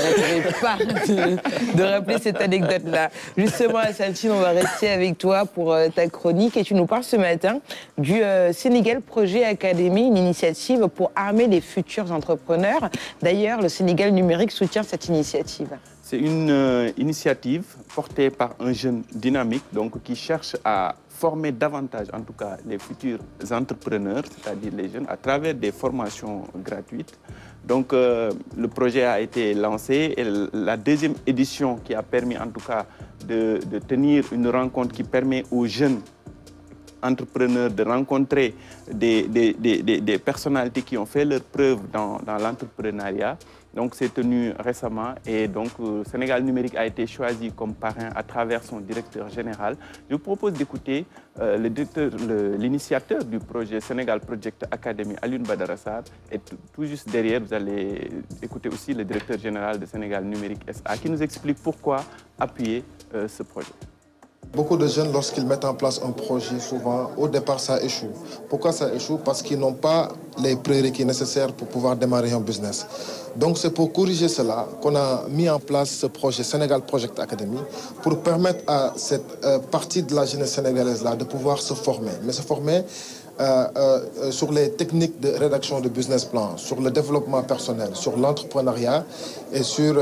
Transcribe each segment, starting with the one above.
n'arrêterai pas de rappeler cette anecdote-là. Justement, Saltine, on va rester avec toi pour ta chronique et tu nous parles ce matin du Sénégal Projet Academy, une initiative pour armer les futurs entrepreneurs. D'ailleurs, le Sénégal numérique soutient cette initiative. C'est une initiative portée par un jeune dynamique donc, qui cherche à former davantage, en tout cas, les futurs entrepreneurs, c'est-à-dire les jeunes, à travers des formations gratuites. Donc, le projet a été lancé et la deuxième édition qui a permis, en tout cas, de tenir une rencontre qui permet aux jeunes entrepreneurs de rencontrer des personnalités qui ont fait leur preuve dans l'entrepreneuriat. Donc, c'est tenu récemment et donc Sénégal Numérique a été choisi comme parrain à travers son directeur général. Je vous propose d'écouter l'initiateur du projet Sénégal Project Academy, Alioune Badara Sarr, et tout juste derrière, vous allez écouter aussi le directeur général de Sénégal Numérique SA qui nous explique pourquoi appuyer ce projet. Beaucoup de jeunes, lorsqu'ils mettent en place un projet, souvent, au départ, ça échoue. Pourquoi ça échoue? Parce qu'ils n'ont pas les prérequis nécessaires pour pouvoir démarrer un business. Donc, c'est pour corriger cela qu'on a mis en place ce projet Sénégal Project Academy pour permettre à cette partie de la jeunesse sénégalaise-là de pouvoir se former. Mais se former sur les techniques de rédaction de business plan, sur le développement personnel, sur l'entrepreneuriat et sur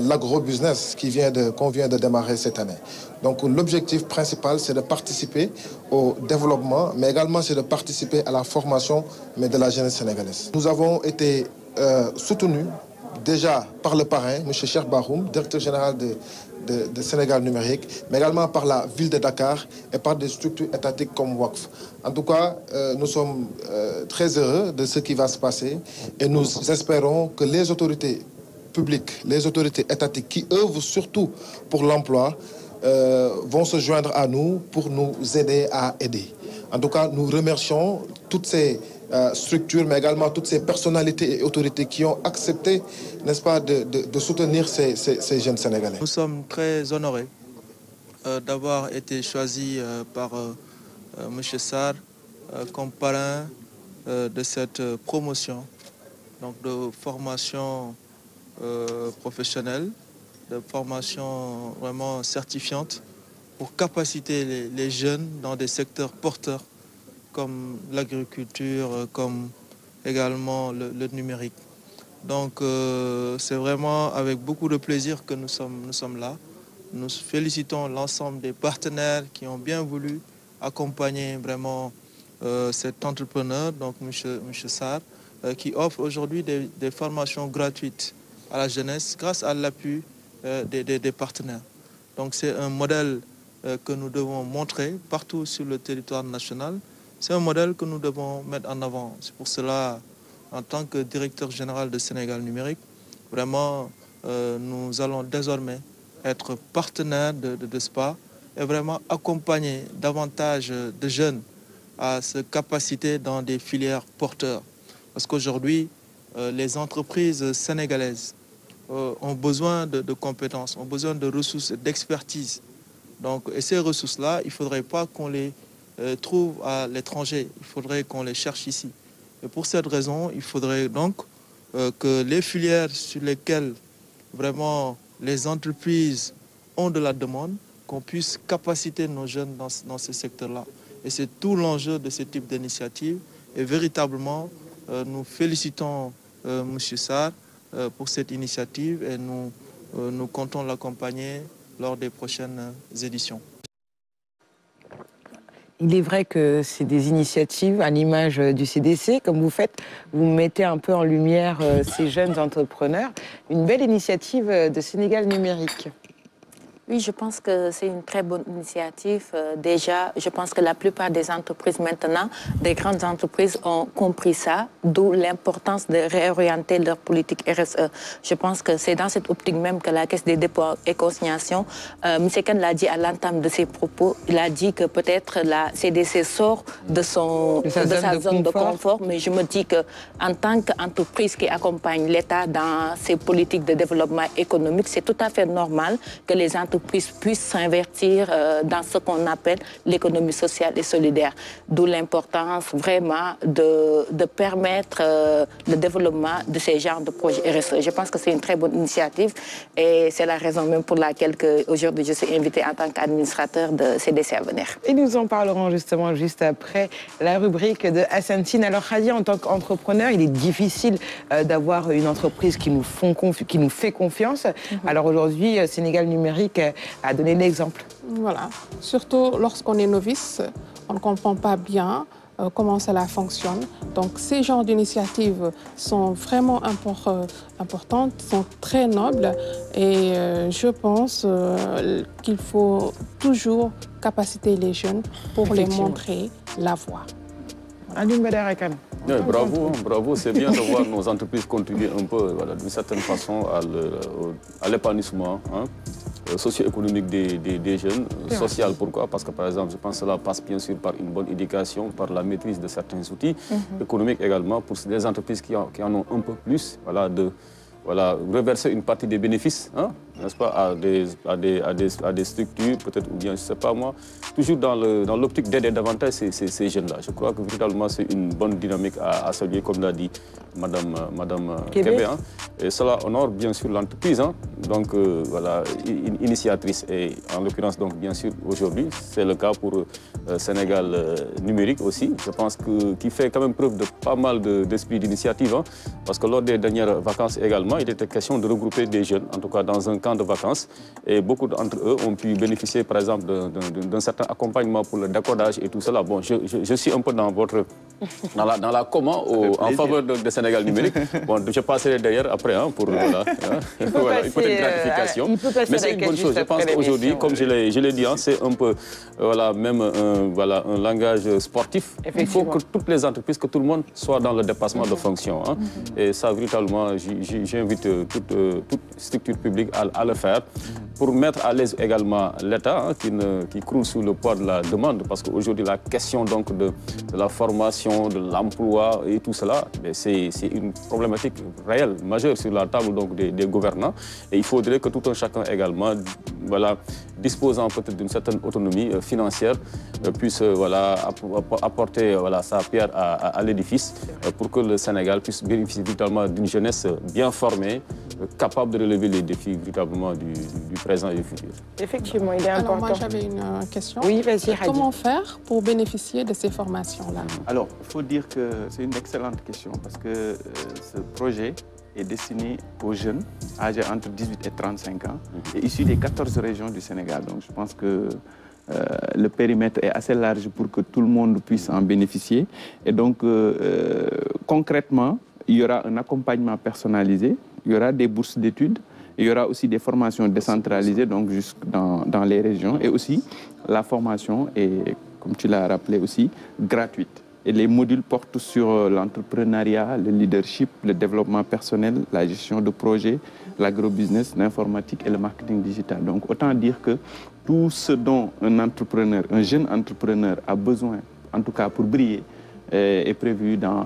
l'agro-business qu'on vient de démarrer cette année. Donc l'objectif principal, c'est de participer au développement, mais également c'est de participer à la formation mais de la jeunesse sénégalaise. Nous avons été soutenus déjà par le parrain, M. Cheikh Bahoum, directeur général de Sénégal Numérique, mais également par la ville de Dakar et par des structures étatiques comme WACF. En tout cas, nous sommes très heureux de ce qui va se passer et nous espérons que les autorités publiques, les autorités étatiques qui œuvrent surtout pour l'emploi vont se joindre à nous pour nous aider à aider. En tout cas, nous remercions toutes ces structures, mais également toutes ces personnalités et autorités qui ont accepté, n'est-ce pas, de soutenir ces jeunes Sénégalais. Nous sommes très honorés d'avoir été choisis par M. Sarr comme parrain de cette promotion donc de formation professionnelle, de formation vraiment certifiante pour capaciter les jeunes dans des secteurs porteurs comme l'agriculture, comme également le numérique. Donc c'est vraiment avec beaucoup de plaisir que nous sommes là. Nous félicitons l'ensemble des partenaires qui ont bien voulu accompagner vraiment cet entrepreneur, donc M. Sarr, qui offre aujourd'hui des formations gratuites à la jeunesse grâce à l'appui des partenaires. Donc c'est un modèle que nous devons montrer partout sur le territoire national. C'est un modèle que nous devons mettre en avant. C'est pour cela, en tant que directeur général de Sénégal Numérique, vraiment, nous allons désormais être partenaires de SPA et vraiment accompagner davantage de jeunes à se capaciter dans des filières porteurs. Parce qu'aujourd'hui, les entreprises sénégalaises ont besoin de compétences, ont besoin de ressources et d'expertise. Donc, et ces ressources-là, il ne faudrait pas qu'on les trouve à l'étranger, il faudrait qu'on les cherche ici. Et pour cette raison, il faudrait donc que les filières sur lesquelles vraiment les entreprises ont de la demande, qu'on puisse capaciter nos jeunes dans ce secteur-là. Et c'est tout l'enjeu de ce type d'initiative. Et véritablement, nous félicitons M. Sarr pour cette initiative et nous comptons l'accompagner lors des prochaines éditions. Il est vrai que c'est des initiatives à l'image du CDC, comme vous faites, vous mettez un peu en lumière ces jeunes entrepreneurs. Une belle initiative de Sénégal Numérique. Oui, je pense que c'est une très bonne initiative. Déjà, je pense que la plupart des entreprises maintenant, des grandes entreprises ont compris ça, d'où l'importance de réorienter leur politique RSE. Je pense que c'est dans cette optique même que la Caisse des dépôts et consignations, M. Kane l'a dit à l'entame de ses propos, il a dit que peut-être la CDC sort de sa zone de confort, mais je me dis qu'en tant qu'entreprise qui accompagne l'État dans ses politiques de développement économique, c'est tout à fait normal que les entreprises entreprises puissent s'invertir dans ce qu'on appelle l'économie sociale et solidaire. D'où l'importance vraiment de permettre le développement de ces genres de projets RSE. Je pense que c'est une très bonne initiative et c'est la raison même pour laquelle aujourd'hui je suis invitée en tant qu'administrateur de CDC Avenir. Et nous en parlerons justement juste après la rubrique de Hassan Tine. Alors Khady, en tant qu'entrepreneur, il est difficile d'avoir une entreprise qui nous fait confiance. Alors aujourd'hui, Sénégal Numérique a donné l'exemple. Voilà, surtout lorsqu'on est novice, on ne comprend pas bien comment cela fonctionne. Donc ces genres d'initiatives sont vraiment importantes, sont très nobles et je pense qu'il faut toujours capaciter les jeunes pour les montrer la voie. Alioune Badara Kane. Oui, bravo, bravo. C'est bien de voir nos entreprises contribuer un peu, voilà, d'une certaine façon, à l'épanouissement socio-économique des jeunes. Social, pourquoi? Parce que, par exemple, je pense que cela passe bien sûr par une bonne éducation, par la maîtrise de certains outils, économiques également, pour des entreprises qui en ont un peu plus, voilà, reverser une partie des bénéfices, hein, n'est-ce pas, à des structures, peut-être, ou bien, je ne sais pas moi, toujours dans l'optique d'aider davantage ces jeunes-là. Je crois que véritablement, c'est une bonne dynamique à saluer, comme l'a dit Madame Kébé. Hein. Et cela honore bien sûr l'entreprise, hein, donc voilà, initiatrice. Et en l'occurrence, donc bien sûr, aujourd'hui, c'est le cas pour Sénégal Numérique aussi. Je pense qu'il fait quand même preuve de pas mal d'esprit d'initiative, hein, parce que lors des dernières vacances également, il était question de regrouper des jeunes, en tout cas dans un camp de vacances. Et beaucoup d'entre eux ont pu bénéficier, par exemple, d'un certain accompagnement pour le décodage et tout cela. Bon, je suis un peu dans la commande en faveur de Sénégal Numérique. Bon, je passerai derrière après, hein, pour voilà, une petite gratification. Mais c'est une bonne chose. Je pense qu'aujourd'hui, comme je l'ai dit, hein, c'est un peu même un langage sportif. Il faut que toutes les entreprises, que tout le monde soit dans le dépassement de fonction. Hein. Et ça, véritablement, j'invite toute structure publique à le faire pour mettre à l'aise également l'État, hein, qui croule sous le poids de la demande. Parce qu'aujourd'hui, la question donc, de la formation, de l'emploi et tout cela, c'est une problématique réelle, majeure sur la table donc, des gouvernants. Et il faudrait que tout un chacun également, voilà, disposant peut-être d'une certaine autonomie financière, puisse apporter sa pierre à l'édifice pour que le Sénégal puisse bénéficier véritablement d'une jeunesse bien formée, capable de relever les défis véritablement du présent et du futur. Effectivement, il est important. Alors moi j'avais une question. Oui, vas-y, Khady. Comment faire pour bénéficier de ces formations-là? Alors, il faut dire que c'est une excellente question parce que ce projet est destiné aux jeunes âgés entre 18 et 35 ans et issus des 14 régions du Sénégal. Donc je pense que le périmètre est assez large pour que tout le monde puisse en bénéficier. Et donc, concrètement, il y aura un accompagnement personnalisé, il y aura des bourses d'études, il y aura aussi des formations décentralisées, donc jusque dans les régions. Et aussi, la formation est, comme tu l'as rappelé aussi, gratuite. Et les modules portent sur l'entrepreneuriat, le leadership, le développement personnel, la gestion de projets, l'agrobusiness, l'informatique et le marketing digital. Donc, autant dire que tout ce dont un jeune entrepreneur a besoin, en tout cas pour briller, est prévu dans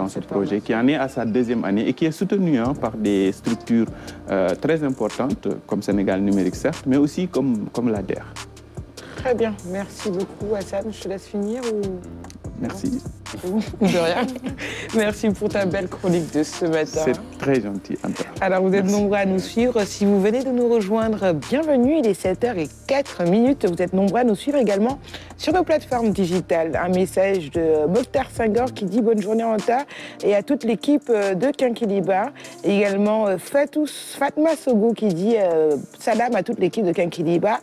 ce projet qui en est à sa deuxième année et qui est soutenu par des structures très importantes comme Sénégal Numérique, certes, mais aussi comme l'ADER. Très bien, merci beaucoup Hassan. Je te laisse finir ou... Merci. De rien. Merci pour ta belle chronique de ce matin. C'est très gentil, Anta. Alors, vous êtes nombreux à nous suivre. Si vous venez de nous rejoindre, bienvenue. Il est 7h04. Vous êtes nombreux à nous suivre également sur nos plateformes digitales. Un message de Mokhtar Senghor qui dit bonne journée Anta et à toute l'équipe de Kinkeliba. Également Fatma Sogo qui dit salam à toute l'équipe de Kinkeliba.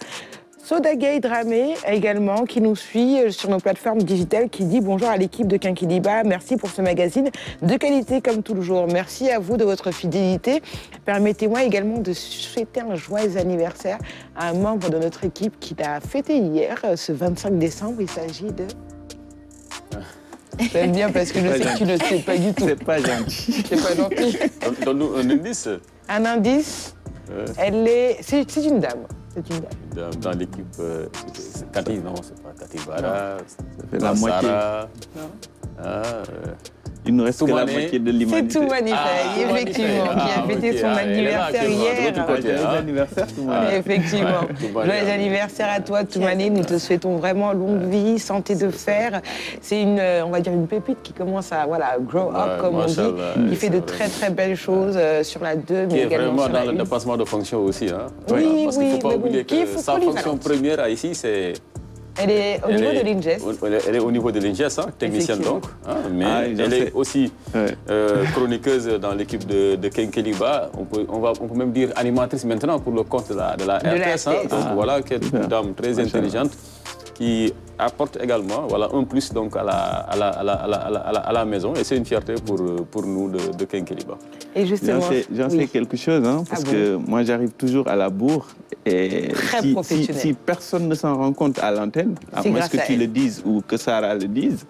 Sodagay Dramé également qui nous suit sur nos plateformes digitales qui dit bonjour à l'équipe de Kinkeliba, merci pour ce magazine de qualité comme toujours. Merci à vous de votre fidélité. Permettez-moi également de souhaiter un joyeux anniversaire à un membre de notre équipe qui l'a fêté hier, ce 25 décembre. Il s'agit de... J'aime bien parce que je sais que tu ne le sais pas du tout. C'est pas gentil. C'est pas gentil. Donne-nous un indice. Un indice, c'est une dame. C'est une dame. Dans l'équipe Cathy, non, c'est pas Cathy Bara. Ça fait la moitié. Il nous reste que la moitié de l'humanité. C'est Toumani Faye, effectivement, qui a fêté son anniversaire hier. Joyeux anniversaire, Toumani. Effectivement. Joyeux anniversaire à toi, Toumani. Nous te souhaitons vraiment longue vie, santé de fer. C'est une, on va dire, une pépite qui commence à grow up, comme on dit. Il fait de très très belles choses sur la 2, mais également sur la 1. Qui est vraiment dans le dépassement de fonction aussi. Hein. Oui, parce qu'il ne faut pas oublier que sa fonction première ici, c'est... Elle est au niveau de l'INGES. Elle est au niveau de l'INGES, hein, technicienne donc. Hein, mais elle est aussi chroniqueuse dans l'équipe de Kenkeliba. On peut même dire animatrice maintenant pour le compte de la RTS. Hein, donc voilà, qui est une dame très intelligente qui apporte également un plus donc, à la maison. Et c'est une fierté pour nous de Kenkeliba. Et justement, j'en sais quelque chose, hein, parce que moi j'arrive toujours à la bourre. Et si personne ne s'en rend compte à l'antenne, à moins que tu le dises ou que Sarah le dise,